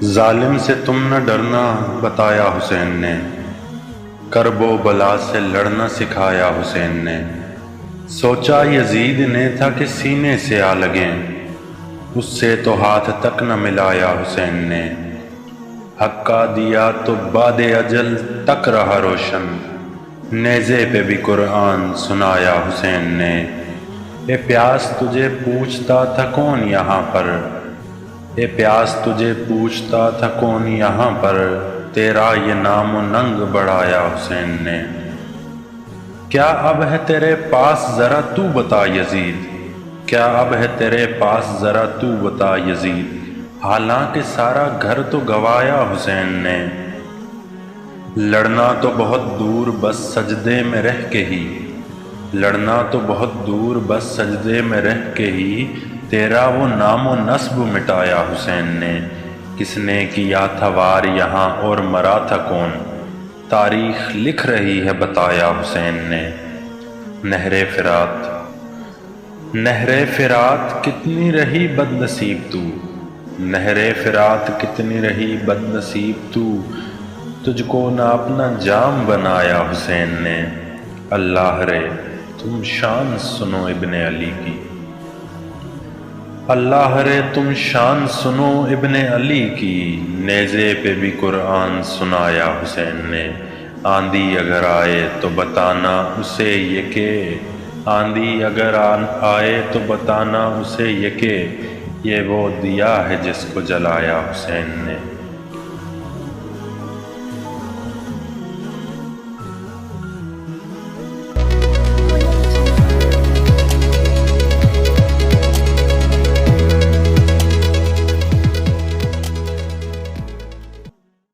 ظالم سے تم نہ ڈرنا بتایا حسین نے، کرب و بلا سے لڑنا سکھایا حسین نے۔ سوچا یزید نے تھا کہ سینے سے آ لگیں، اس سے تو ہاتھ تک نہ ملایا حسین نے۔ حق کا دیا تو بعد اجل تک رہا روشن، نیزے پہ بھی قرآن سنایا حسین نے۔ اے پیاس تجھے پوچھتا تھا کون یہاں پر، اے پیاس تجھے پوچھتا تھا کون یہاں پر، تیرا یہ نام و ننگ بڑھایا حسین نے۔ کیا اب ہے تیرے پاس ذرا تو بتا یزید، کیا اب ہے تیرے پاس ذرا تو بتا یزید، حالانکہ سارا گھر تو گوایا حسین نے۔ لڑنا تو بہت دور بس سجدے میں رہ کے ہی، لڑنا تو بہت دور بس سجدے میں رہ کے ہی، تیرا وہ نام و نسب مٹایا حسین نے۔ کس نے کیا تھا وار یہاں اور مرا تھا کون، تاریخ لکھ رہی ہے بتایا حسین نے۔ نہر فرات، نہر فرات کتنی رہی بد نصیب تو، نہر فرات کتنی رہی بد نصیب تو، تجھ کو نہ اپنا جام بنایا حسین نے۔ اللہ رے تم شان سنو ابن علی کی، اللہ رے تم شان سنو ابن علی کی، نیزے پہ بھی قرآن سنایا حسین نے۔ آندھی اگر آئے تو بتانا اسے یہ کہ، آندھی اگر آئے تو بتانا اسے یہ کہ، یہ وہ دیا ہے جس کو جلایا حسین نے۔